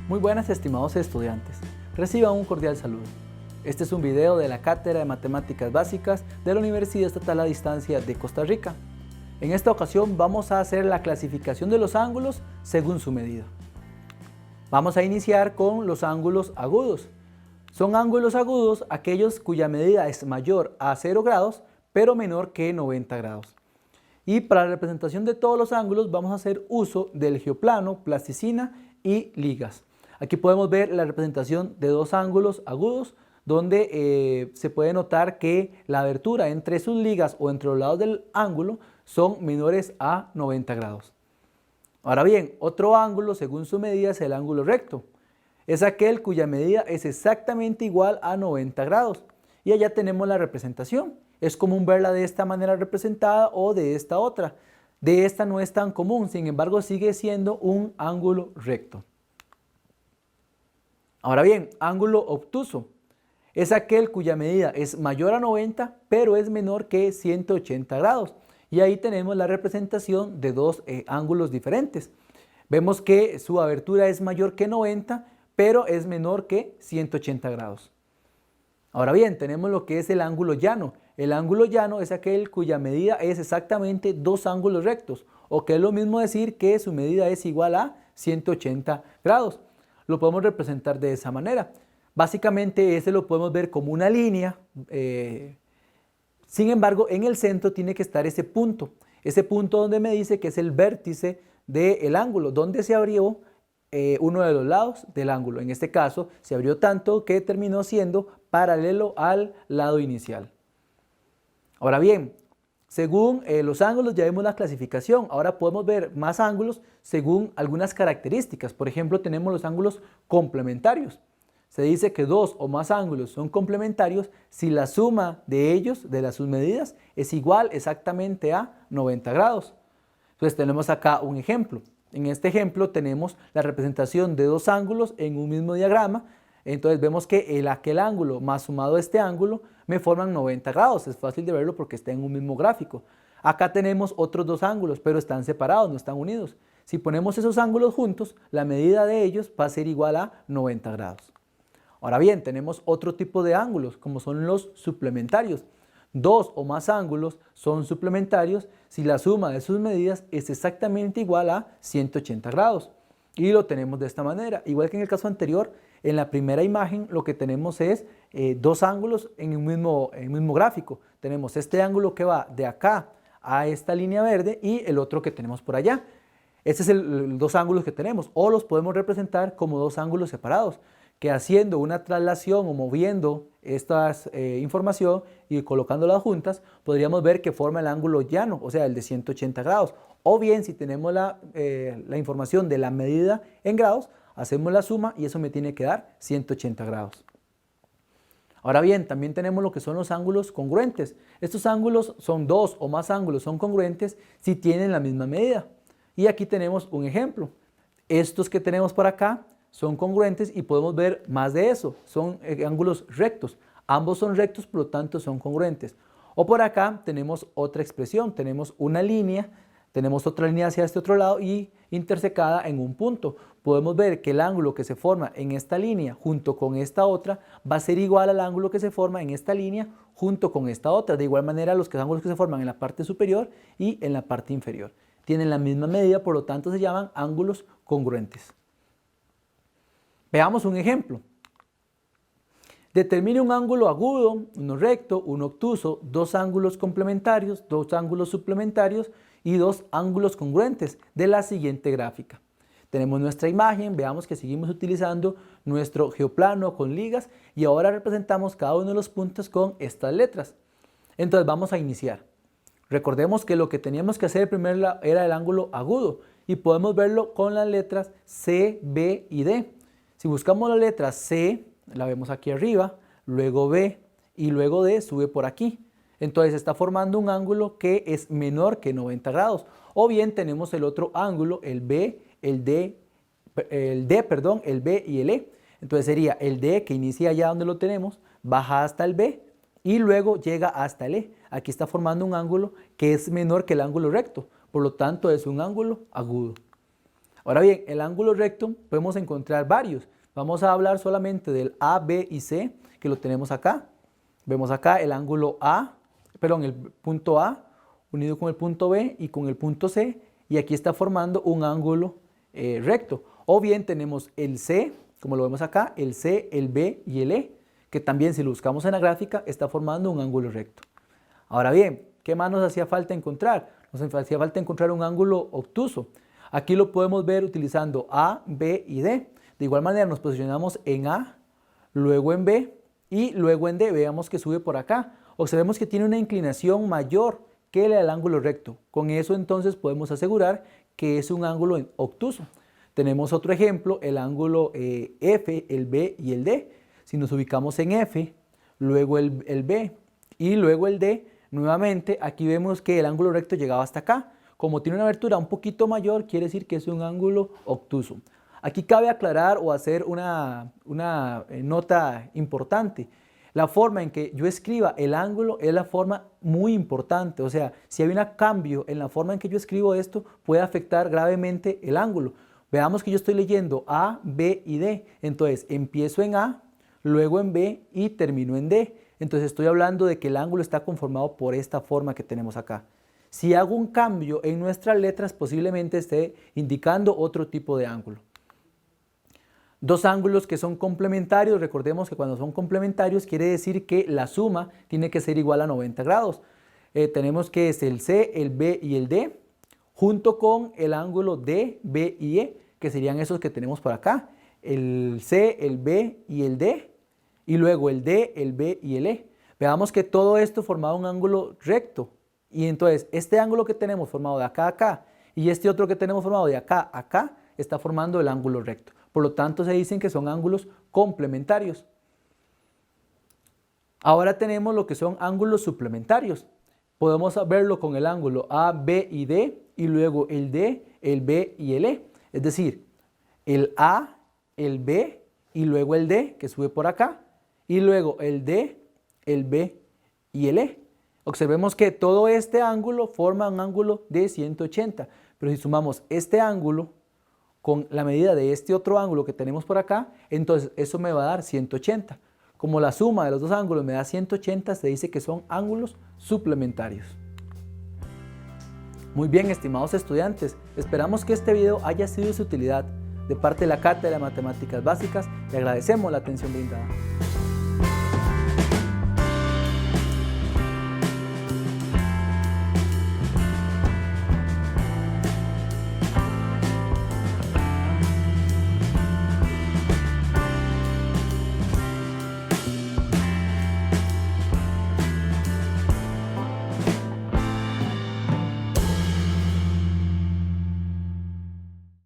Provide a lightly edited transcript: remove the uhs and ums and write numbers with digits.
Muy buenas, estimados estudiantes. Reciban un cordial saludo. Este es un video de la Cátedra de Matemáticas Básicas de la Universidad Estatal a Distancia de Costa Rica. En esta ocasión vamos a hacer la clasificación de los ángulos según su medida. Vamos a iniciar con los ángulos agudos. Son ángulos agudos aquellos cuya medida es mayor a 0 grados, pero menor que 90 grados. Y para la representación de todos los ángulos vamos a hacer uso del geoplano, plasticina y ligas. Aquí podemos ver la representación de dos ángulos agudos donde se puede notar que la abertura entre sus ligas o entre los lados del ángulo son menores a 90 grados. Ahora bien, otro ángulo según su medida es el ángulo recto. Es aquel cuya medida es exactamente igual a 90 grados. Y allá tenemos la representación. Es común verla de esta manera representada o de esta otra. De esta no es tan común, sin embargo sigue siendo un ángulo recto. Ahora bien, ángulo obtuso es aquel cuya medida es mayor a 90 pero es menor que 180 grados. Y ahí tenemos la representación de dos ángulos diferentes. Vemos que su abertura es mayor que 90 pero es menor que 180 grados. Ahora bien, tenemos lo que es el ángulo llano. El ángulo llano es aquel cuya medida es exactamente dos ángulos rectos, o que es lo mismo decir que su medida es igual a 180 grados. Lo podemos representar de esa manera. Básicamente este lo podemos ver como una línea, sin embargo en el centro tiene que estar ese punto donde me dice que es el vértice del ángulo, donde se abrió uno de los lados del ángulo. En este caso se abrió tanto que terminó siendo paralelo al lado inicial. Ahora bien, según los ángulos ya vemos la clasificación. Ahora podemos ver más ángulos según algunas características. Por ejemplo, tenemos los ángulos complementarios. Se dice que dos o más ángulos son complementarios si la suma de ellos, de sus medidas, es igual exactamente a 90 grados. Entonces tenemos acá un ejemplo. En este ejemplo tenemos la representación de dos ángulos en un mismo diagrama. Entonces vemos que aquel ángulo más sumado a este ángulo me forman 90 grados. Es fácil de verlo porque está en un mismo gráfico. Acá tenemos otros dos ángulos, pero están separados, no están unidos. Si ponemos esos ángulos juntos, la medida de ellos va a ser igual a 90 grados. Ahora bien, tenemos otro tipo de ángulos, como son los suplementarios. Dos o más ángulos son suplementarios si la suma de sus medidas es exactamente igual a 180 grados. Y lo tenemos de esta manera. Igual que en el caso anterior, en la primera imagen lo que tenemos es dos ángulos en un mismo gráfico. Tenemos este ángulo que va de acá a esta línea verde y el otro que tenemos por allá. Estos son los dos ángulos que tenemos, o los podemos representar como dos ángulos separados, que haciendo una traslación o moviendo esta información y colocándolas juntas, podríamos ver que forma el ángulo llano, o sea, el de 180 grados. O bien, si tenemos la información de la medida en grados, hacemos la suma y eso me tiene que dar 180 grados. Ahora bien, también tenemos lo que son los ángulos congruentes. Estos ángulos son dos o más ángulos, son congruentes si tienen la misma medida. Y aquí tenemos un ejemplo. Estos que tenemos por acá son congruentes y podemos ver más de eso. Son ángulos rectos. Ambos son rectos, por lo tanto son congruentes. O por acá tenemos otra expresión. Tenemos una línea, tenemos otra línea hacia este otro lado y intersecada en un punto. Podemos ver que el ángulo que se forma en esta línea junto con esta otra va a ser igual al ángulo que se forma en esta línea junto con esta otra. De igual manera los ángulos que se forman en la parte superior y en la parte inferior tienen la misma medida, por lo tanto se llaman ángulos congruentes. Veamos un ejemplo. Determine un ángulo agudo, uno recto, uno obtuso, dos ángulos complementarios, dos ángulos suplementarios y dos ángulos congruentes de la siguiente gráfica. Tenemos nuestra imagen, veamos que seguimos utilizando nuestro geoplano con ligas y ahora representamos cada uno de los puntos con estas letras. Entonces vamos a iniciar. Recordemos que lo que teníamos que hacer primero era el ángulo agudo y podemos verlo con las letras C, B y D. Si buscamos la letra C, la vemos aquí arriba, luego B y luego D sube por aquí. Entonces está formando un ángulo que es menor que 90 grados. O bien tenemos el otro ángulo, el B, el D, el B y el E. Entonces sería el D que inicia allá donde lo tenemos, baja hasta el B y luego llega hasta el E. Aquí está formando un ángulo que es menor que el ángulo recto, por lo tanto es un ángulo agudo. Ahora bien, el ángulo recto podemos encontrar varios. Vamos a hablar solamente del A, B y C, que lo tenemos acá. Vemos acá el ángulo el punto A unido con el punto B y con el punto C, y aquí está formando un ángulo recto. O bien tenemos el C, como lo vemos acá, el C, el B y el E, que también si lo buscamos en la gráfica está formando un ángulo recto. Ahora bien, ¿qué más nos hacía falta encontrar? Nos hacía falta encontrar un ángulo obtuso. Aquí lo podemos ver utilizando A, B y D. De igual manera nos posicionamos en A, luego en B y luego en D. Veamos que sube por acá. Observemos que tiene una inclinación mayor que la del ángulo recto. Con eso entonces podemos asegurar que es un ángulo obtuso. Tenemos otro ejemplo, el ángulo F, el B y el D. Si nos ubicamos en F, luego el B y luego el D, nuevamente aquí vemos que el ángulo recto llegaba hasta acá. Como tiene una abertura un poquito mayor, quiere decir que es un ángulo obtuso. Aquí cabe aclarar o hacer una nota importante. La forma en que yo escriba el ángulo es la forma muy importante. O sea, si hay un cambio en la forma en que yo escribo esto, puede afectar gravemente el ángulo. Veamos que yo estoy leyendo A, B y D. Entonces, empiezo en A, luego en B y termino en D. Entonces, estoy hablando de que el ángulo está conformado por esta forma que tenemos acá. Si hago un cambio en nuestras letras, posiblemente esté indicando otro tipo de ángulo. Dos ángulos que son complementarios, recordemos que cuando son complementarios quiere decir que la suma tiene que ser igual a 90 grados. Tenemos que es el C, el B y el D, junto con el ángulo D, B y E, que serían esos que tenemos por acá. El C, el B y el D, y luego el D, el B y el E. Veamos que todo esto formaba un ángulo recto. Y entonces este ángulo que tenemos formado de acá a acá y este otro que tenemos formado de acá a acá está formando el ángulo recto. Por lo tanto, se dicen que son ángulos complementarios. Ahora tenemos lo que son ángulos suplementarios. Podemos verlo con el ángulo A, B y D, y luego el D, el B y el E. Es decir, el A, el B y luego el D, que sube por acá, y luego el D, el B y el E. Observemos que todo este ángulo forma un ángulo de 180, pero si sumamos este ángulo con la medida de este otro ángulo que tenemos por acá, entonces eso me va a dar 180. Como la suma de los dos ángulos me da 180, se dice que son ángulos suplementarios. Muy bien, estimados estudiantes, esperamos que este video haya sido de su utilidad. De parte de la Cátedra de Matemáticas Básicas, le agradecemos la atención brindada.